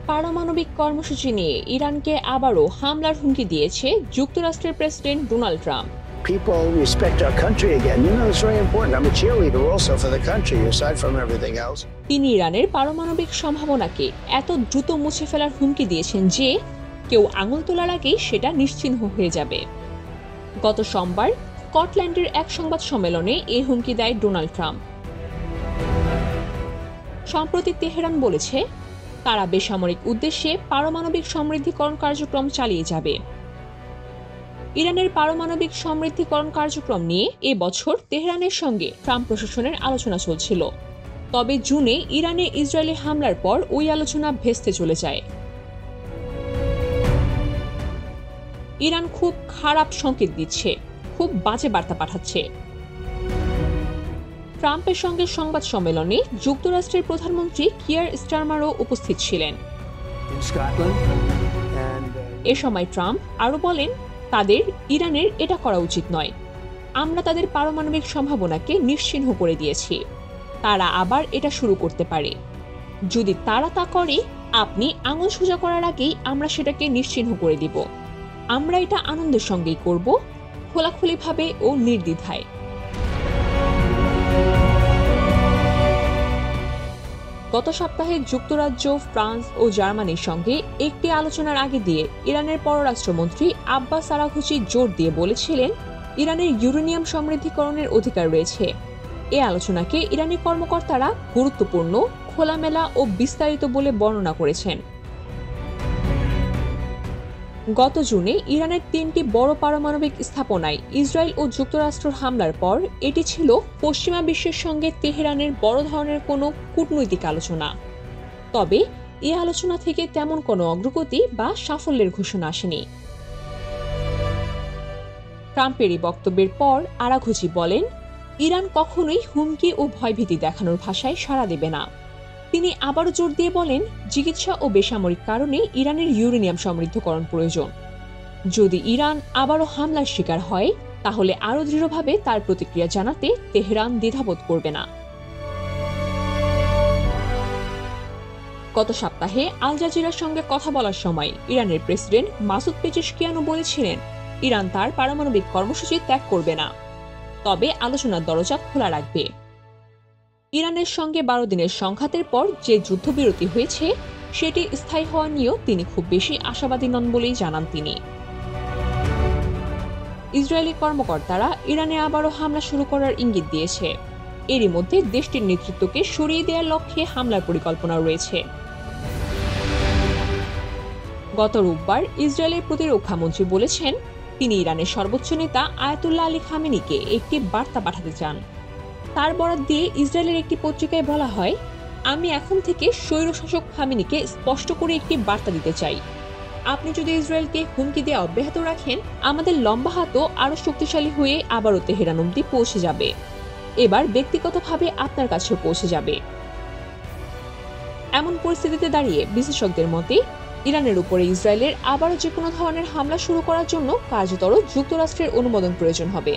পারমাণবিক কর্মসূচি নিয়ে ইরানকে আবারও হামলার হুমকি দিয়েছে যুক্তরাষ্ট্রের president Donald Trump. People respect our country again. You know, it's very important. I'm a cheerleader also for the country, aside from everything else. তিনি ইরানের পারমাণবিক সম্ভাবনাকে এত দ্রুত মুছে ফেলার হুমকি দিয়েছেন যে কেউ আঙুল তোলার আগেই সেটা নিশ্চিহ্ন হয়ে যাবে। গত সোমবার স্কটল্যান্ডের এক সংবাদ সম্মেলনে এই হুমকি দেয় ডোনাল্ড ট্রাম্প। সম্প্রতি তেহরান বলেছে তারা বেসামরিক উদ্দেশ্যে পারমাণবিক সমৃদ্ধিকরণ কার্যক্রম চালিয়ে যাবে। ইরানের পারমাণবিক সমৃদ্ধিকরণ কার্যক্রম নিয়ে এবছর তেহরানের সঙ্গে ট্রাম্প প্রশাসনের আলোচনা চলছিল, তবে জুনে ইরানে ইসরায়েলি হামলার পর ওই আলোচনা ভেস্তে চলে যায়। ইরান খুব খারাপ সংকেত দিচ্ছে, খুব বাজে বার্তা পাঠাচ্ছে। ট্রাম্পের সঙ্গে সংবাদ সম্মেলনে যুক্তরাষ্ট্রের প্রধানমন্ত্রী কিয়ার স্টারমারও উপস্থিত ছিলেন। এ সময় ট্রাম্প আরও বলেন, তাদের ইরানের এটা করা উচিত নয়। আমরা তাদের পারমাণবিক সম্ভাবনাকে নিশ্চিহ্ন করে দিয়েছি। তারা আবার এটা শুরু করতে পারে। যদি তারা তা করে, আপনি আঙুল সোজা করার আগেই আমরা সেটাকে নিশ্চিহ্ন করে দিব। আমরা এটা আনন্দের সঙ্গেই করব, খোলাখুলিভাবে ও নির্দ্বিধায়। গত সপ্তাহে যুক্তরাজ্য, ফ্রান্স ও জার্মানির সঙ্গে একটি আলোচনার আগে দিয়ে ইরানের পররাষ্ট্রমন্ত্রী আব্বাস আরাঘচি জোর দিয়ে বলেছিলেন ইরানের ইউরেনিয়াম সমৃদ্ধিকরণের অধিকার রয়েছে। এ আলোচনাকে ইরানি কর্মকর্তারা গুরুত্বপূর্ণ, খোলামেলা ও বিস্তারিত বলে বর্ণনা করেছেন। গত জুনে ইরানের 3টি বড় পারমাণবিক স্থাপনায় ইসরায়েল ও যুক্তরাষ্ট্রের হামলার পর এটি ছিল পশ্চিমা বিশ্বের সঙ্গে তেহরানের বড় ধরনের কোনো কূটনৈতিক আলোচনা। তবে এই আলোচনা থেকে তেমন কোনো অগ্রগতি বা সাফল্যের ঘোষণা আসেনি। ট্রাম্পের এই বক্তব্যের পর আরাঘচি বলেন, ইরান কখনোই হুমকি ও ভয়ভীতি দেখানোর ভাষায় সাড়া দেবে না। তিনি আবারও জোর দিয়ে বলেন, চিকিৎসা ও বেসামরিক কারণে ইরানের ইউরেনিয়াম সমৃদ্ধকরণ প্রয়োজন। যদি ইরান আবারও হামলার শিকার হয়, তাহলে আরও দৃঢ়ভাবে তার প্রতিক্রিয়া জানাতে তেহরান দ্বিধাবোধ করবে না। গত সপ্তাহে আল জাজিরার সঙ্গে কথা বলার সময় ইরানের প্রেসিডেন্ট মাসুদ পেজেশকিয়ানও বলেছিলেন ইরান তার পারমাণবিক কর্মসূচি ত্যাগ করবে না, তবে আলোচনার দরজা খোলা রাখবে। ইরানের সঙ্গে 12 দিনের সংঘাতের পর যে যুদ্ধবিরতি হয়েছে সেটি স্থায়ী হওয়া নিয়েও তিনি খুব বেশি আশাবাদী নন বলেই জানান তিনি। ইসরায়েলি কর্মকর্তারা ইরানে আবারও হামলা শুরু করার ইঙ্গিত দিয়েছে। এরই মধ্যে দেশটির নেতৃত্বকে সরিয়ে দেওয়ার লক্ষ্যে হামলার পরিকল্পনা রয়েছে। গত রোববার ইসরায়েলের প্রতিরক্ষামন্ত্রী বলেছেন তিনি ইরানের সর্বোচ্চ নেতা আয়াতুল্লাহ আলী খামেনিকে একটি বার্তা পাঠাতে চান। তার বরাত দিয়ে ইসরায়েলের একটি পত্রিকায় বলা হয়, আমি এখন থেকে স্বৈরশাসক খামেনিকে স্পষ্ট করে একটি বার্তা দিতে চাই। আপনি যদি ইসরায়েলকে হুমকি দেওয়া অব্যাহত রাখেন, আমাদের লম্বা হাতও আরও শক্তিশালী হয়ে আবারও তেহরান অবধি পৌঁছে যাবে। এবার ব্যক্তিগতভাবে আপনার কাছেও পৌঁছে যাবে। এমন পরিস্থিতিতে দাঁড়িয়ে বিশেষজ্ঞদের মতে ইরানের উপরে ইসরায়েলের আবারও যে কোনো ধরনের হামলা শুরু করার জন্য কার্যতর যুক্তরাষ্ট্রের অনুমোদন প্রয়োজন হবে।